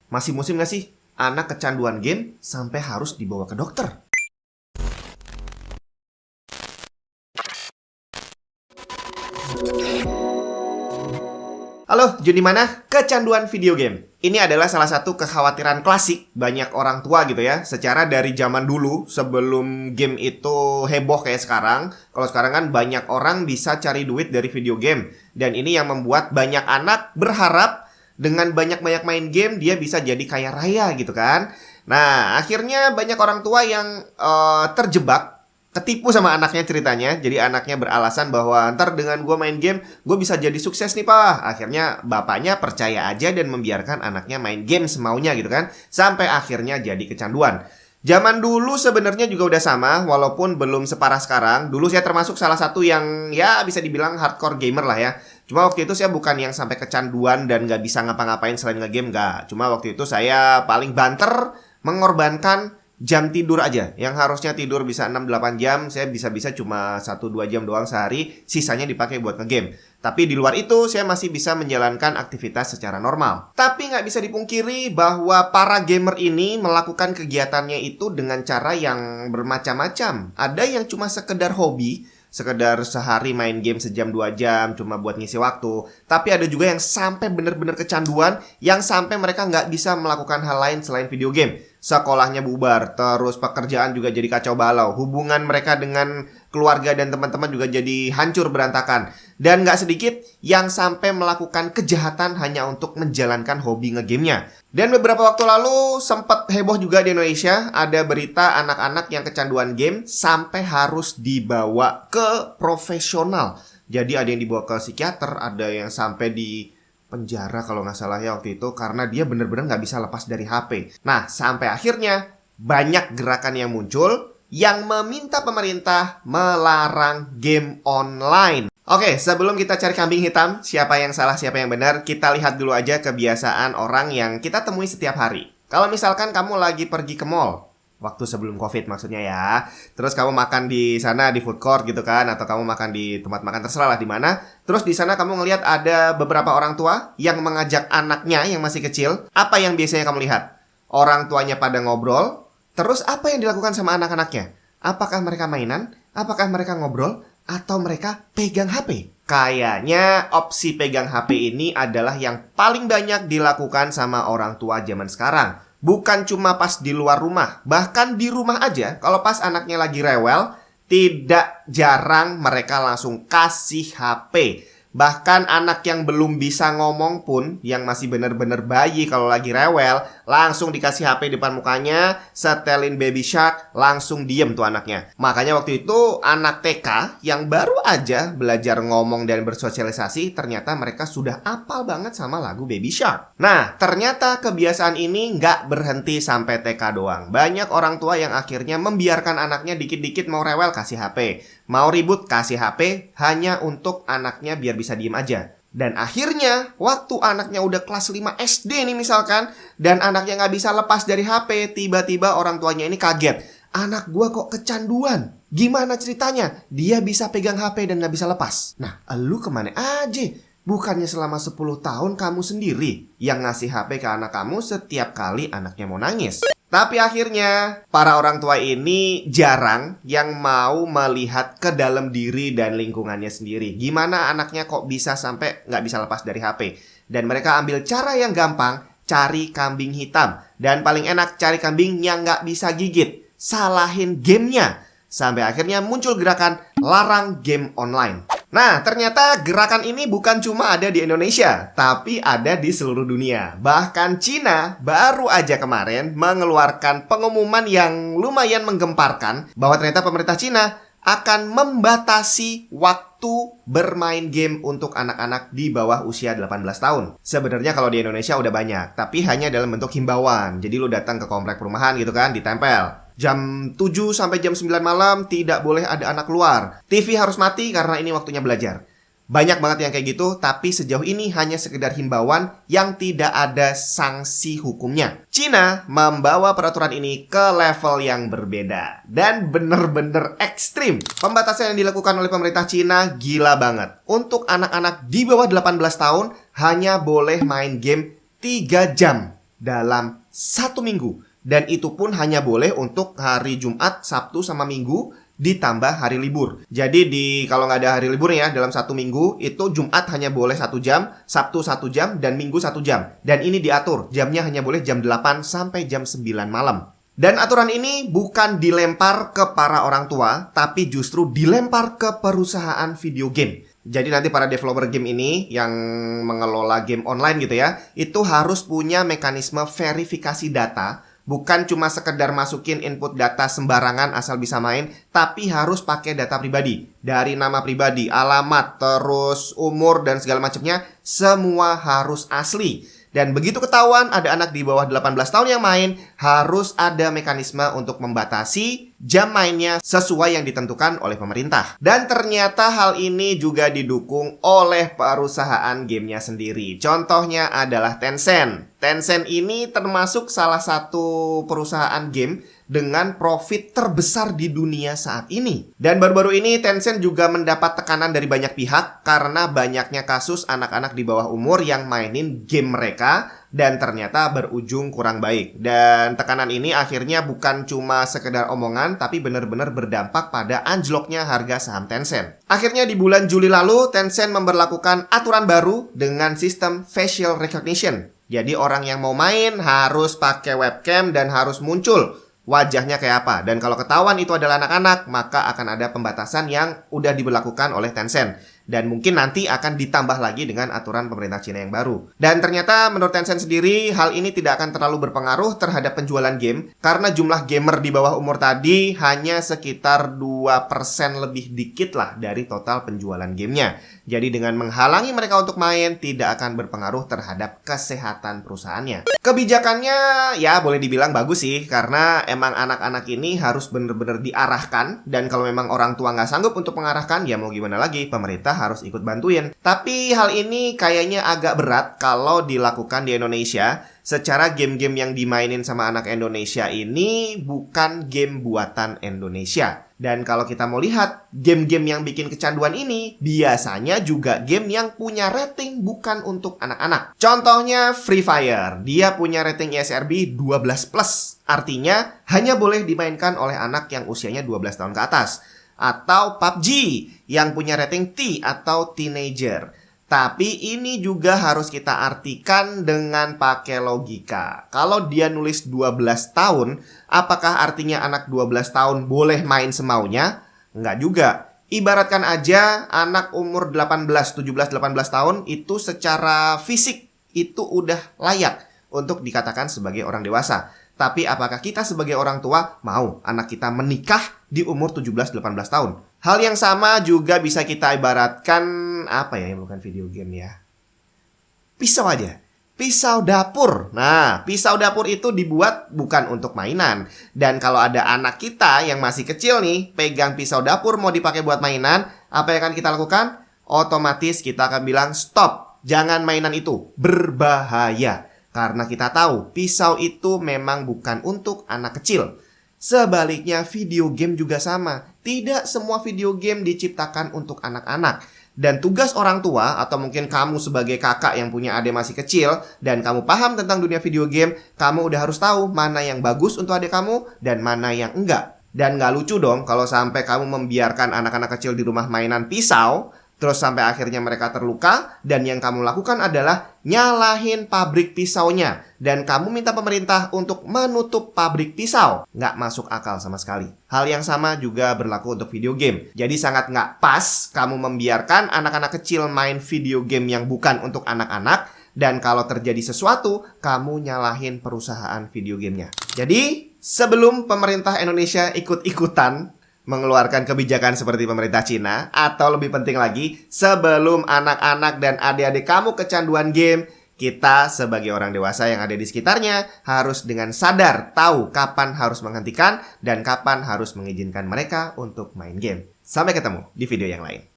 Masih musim gak sih anak kecanduan game sampai harus dibawa ke dokter? Halo, Juni mana? Kecanduan video game. Ini adalah salah satu kekhawatiran klasik banyak orang tua gitu ya. Secara dari zaman dulu, sebelum game itu heboh kayak sekarang. Kalau sekarang kan banyak orang bisa cari duit dari video game. Dan ini yang membuat banyak anak berharap dengan banyak-banyak main game dia bisa jadi kaya raya gitu kan. Nah, akhirnya banyak orang tua yang terjebak, ketipu sama anaknya ceritanya. Jadi anaknya beralasan bahwa ntar dengan gue main game gue bisa jadi sukses nih pak. Akhirnya bapaknya percaya aja dan membiarkan anaknya main game semaunya gitu kan. Sampai akhirnya jadi kecanduan. Zaman dulu sebenarnya juga udah sama, walaupun belum separah sekarang. Dulu saya termasuk salah satu yang ya bisa dibilang hardcore gamer lah ya. Cuma waktu itu saya bukan yang sampai kecanduan dan gak bisa ngapa-ngapain selain nge-game, gak. Cuma waktu itu saya paling banter mengorbankan jam tidur aja. Yang harusnya tidur bisa 6-8 jam, saya bisa-bisa cuma 1-2 jam doang sehari, sisanya dipakai buat nge-game. Tapi di luar itu, saya masih bisa menjalankan aktivitas secara normal. Tapi nggak bisa dipungkiri bahwa para gamer ini melakukan kegiatannya itu dengan cara yang bermacam-macam. Ada yang cuma sekedar hobi, sekedar sehari main game sejam 2 jam cuma buat ngisi waktu. Tapi ada juga yang sampai bener-bener kecanduan, yang sampai mereka nggak bisa melakukan hal lain selain video game. Sekolahnya bubar, terus pekerjaan juga jadi kacau balau. Hubungan mereka dengan keluarga dan teman-teman juga jadi hancur berantakan. Dan gak sedikit yang sampai melakukan kejahatan hanya untuk menjalankan hobi ngegamenya. Dan beberapa waktu lalu sempat heboh juga di Indonesia. Ada berita anak-anak yang kecanduan game sampai harus dibawa ke profesional. Jadi ada yang dibawa ke psikiater, ada yang sampai di penjara kalau nggak salah ya waktu itu, karena dia bener-bener nggak bisa lepas dari HP. Nah, sampai akhirnya banyak gerakan yang muncul yang meminta pemerintah melarang game online. Oke, sebelum kita cari kambing hitam, siapa yang salah, siapa yang benar, kita lihat dulu aja kebiasaan orang yang kita temui setiap hari. Kalau misalkan kamu lagi pergi ke mall, waktu sebelum COVID maksudnya ya. Terus kamu makan di sana di food court gitu kan, atau kamu makan di tempat makan terserah lah di mana. Terus di sana kamu ngelihat ada beberapa orang tua yang mengajak anaknya yang masih kecil. Apa yang biasanya kamu lihat? Orang tuanya pada ngobrol. Terus apa yang dilakukan sama anak-anaknya? Apakah mereka mainan? Apakah mereka ngobrol? Atau mereka pegang HP? Kayaknya opsi pegang HP ini adalah yang paling banyak dilakukan sama orang tua zaman sekarang. Bukan cuma pas di luar rumah, bahkan di rumah aja. Kalau pas anaknya lagi rewel, tidak jarang mereka langsung kasih HP. Bahkan anak yang belum bisa ngomong pun, yang masih bener-bener bayi kalau lagi rewel, langsung dikasih HP depan mukanya, setelin Baby Shark, langsung diem tuh anaknya. Makanya waktu itu anak TK yang baru aja belajar ngomong dan bersosialisasi, ternyata mereka sudah hafal banget sama lagu Baby Shark. Nah, ternyata kebiasaan ini nggak berhenti sampai TK doang. Banyak orang tua yang akhirnya membiarkan anaknya dikit-dikit mau rewel kasih HP. Mau ribut kasih HP hanya untuk anaknya biar bisa diem aja. Dan akhirnya waktu anaknya udah kelas 5 SD nih misalkan, dan anaknya nggak bisa lepas dari HP, tiba-tiba orang tuanya ini kaget. Anak gua kok kecanduan? Gimana ceritanya? Dia bisa pegang HP dan nggak bisa lepas. Nah, lu kemana aja? Bukannya selama 10 tahun kamu sendiri yang ngasih HP ke anak kamu setiap kali anaknya mau nangis. Tapi akhirnya para orang tua ini jarang yang mau melihat ke dalam diri dan lingkungannya sendiri. Gimana anaknya kok bisa sampai nggak bisa lepas dari HP. Dan mereka ambil cara yang gampang, cari kambing hitam. Dan paling enak cari kambing yang nggak bisa gigit. Salahin gamenya. Sampai akhirnya muncul gerakan larang game online. Nah, ternyata gerakan ini bukan cuma ada di Indonesia, tapi ada di seluruh dunia. Bahkan Cina baru aja kemarin mengeluarkan pengumuman yang lumayan menggemparkan bahwa ternyata pemerintah Cina akan membatasi waktu bermain game untuk anak-anak di bawah usia 18 tahun. Sebenarnya kalau di Indonesia udah banyak, tapi hanya dalam bentuk himbauan. Jadi lu datang ke komplek perumahan gitu kan, ditempel. Jam 7 sampai jam 9 malam tidak boleh ada anak keluar. TV harus mati karena ini waktunya belajar. Banyak banget yang kayak gitu, tapi sejauh ini hanya sekedar himbauan yang tidak ada sanksi hukumnya. Cina membawa peraturan ini ke level yang berbeda dan bener-bener ekstrim. Pembatasan yang dilakukan oleh pemerintah Cina gila banget. Untuk anak-anak di bawah 18 tahun hanya boleh main game 3 jam dalam 1 minggu. Dan itu pun hanya boleh untuk hari Jumat, Sabtu, sama Minggu ditambah hari libur. Jadi kalau nggak ada hari libur ya, dalam 1 minggu itu Jumat hanya boleh 1 jam, Sabtu 1 jam, dan Minggu 1 jam. Dan ini diatur, jamnya hanya boleh jam 8 sampai jam 9 malam. Dan aturan ini bukan dilempar ke para orang tua, tapi justru dilempar ke perusahaan video game. Jadi nanti para developer game ini yang mengelola game online gitu ya, itu harus punya mekanisme verifikasi data. Bukan cuma sekedar masukin input data sembarangan asal bisa main, tapi harus pakai data pribadi. Dari nama pribadi, alamat, terus umur, dan segala macamnya, semua harus asli. Dan begitu ketahuan ada anak di bawah 18 tahun yang main, harus ada mekanisme untuk membatasi jam mainnya sesuai yang ditentukan oleh pemerintah. Dan ternyata hal ini juga didukung oleh perusahaan gamenya sendiri. Contohnya adalah Tencent. Tencent ini termasuk salah satu perusahaan game dengan profit terbesar di dunia saat ini. Dan baru-baru ini Tencent juga mendapat tekanan dari banyak pihak karena banyaknya kasus anak-anak di bawah umur yang mainin game mereka dan ternyata berujung kurang baik. Dan tekanan ini akhirnya bukan cuma sekedar omongan, tapi benar-benar berdampak pada anjloknya harga saham Tencent. Akhirnya di bulan Juli lalu, Tencent memberlakukan aturan baru dengan sistem facial recognition. Jadi orang yang mau main harus pakai webcam dan harus muncul wajahnya kayak apa. Dan kalau ketahuan itu adalah anak-anak, maka akan ada pembatasan yang udah diberlakukan oleh Tencent. Dan mungkin nanti akan ditambah lagi dengan aturan pemerintah Cina yang baru. Dan ternyata menurut Tencent sendiri, hal ini tidak akan terlalu berpengaruh terhadap penjualan game. Karena jumlah gamer di bawah umur tadi hanya sekitar 2% lebih dikit lah dari total penjualan gamenya. Jadi dengan menghalangi mereka untuk main, tidak akan berpengaruh terhadap kesehatan perusahaannya. Kebijakannya ya boleh dibilang bagus sih, karena emang anak-anak ini harus benar-benar diarahkan. Dan kalau memang orang tua nggak sanggup untuk mengarahkan, ya mau gimana lagi, pemerintah harus ikut bantuin. Tapi hal ini kayaknya agak berat kalau dilakukan di Indonesia. Secara game-game yang dimainin sama anak Indonesia ini bukan game buatan Indonesia. Dan kalau kita mau lihat, game-game yang bikin kecanduan ini biasanya juga game yang punya rating bukan untuk anak-anak. Contohnya Free Fire. Dia punya rating ESRB 12+. Artinya hanya boleh dimainkan oleh anak yang usianya 12 tahun ke atas. Atau PUBG yang punya rating T atau teenager. Tapi ini juga harus kita artikan dengan pakai logika. Kalau dia nulis 12 tahun, apakah artinya anak 12 tahun boleh main semaunya? Enggak juga. Ibaratkan aja anak umur 18, 17, 18 tahun itu secara fisik itu udah layak untuk dikatakan sebagai orang dewasa. Tapi apakah kita sebagai orang tua mau anak kita menikah di umur 17-18 tahun? Hal yang sama juga bisa kita ibaratkan, apa ya yang bukan video game ya? Pisau aja. Pisau dapur. Nah, pisau dapur itu dibuat bukan untuk mainan. Dan kalau ada anak kita yang masih kecil nih, pegang pisau dapur mau dipakai buat mainan, apa yang akan kita lakukan? Otomatis kita akan bilang, stop, jangan mainan itu, berbahaya. Karena kita tahu pisau itu memang bukan untuk anak kecil. Sebaliknya video game juga sama. Tidak semua video game diciptakan untuk anak-anak. Dan tugas orang tua atau mungkin kamu sebagai kakak yang punya adik masih kecil dan kamu paham tentang dunia video game, kamu udah harus tahu mana yang bagus untuk adik kamu dan mana yang enggak. Dan gak lucu dong kalau sampai kamu membiarkan anak-anak kecil di rumah mainan pisau, terus sampai akhirnya mereka terluka, dan yang kamu lakukan adalah nyalahin pabrik pisaunya. Dan kamu minta pemerintah untuk menutup pabrik pisau. Nggak masuk akal sama sekali. Hal yang sama juga berlaku untuk video game. Jadi sangat nggak pas kamu membiarkan anak-anak kecil main video game yang bukan untuk anak-anak. Dan kalau terjadi sesuatu, kamu nyalahin perusahaan video gamenya. Jadi, sebelum pemerintah Indonesia ikut-ikutan mengeluarkan kebijakan seperti pemerintah Cina, atau lebih penting lagi, sebelum anak-anak dan adik-adik kamu kecanduan game, kita sebagai orang dewasa yang ada di sekitarnya harus dengan sadar tahu kapan harus menghentikan dan kapan harus mengizinkan mereka untuk main game. Sampai ketemu di video yang lain.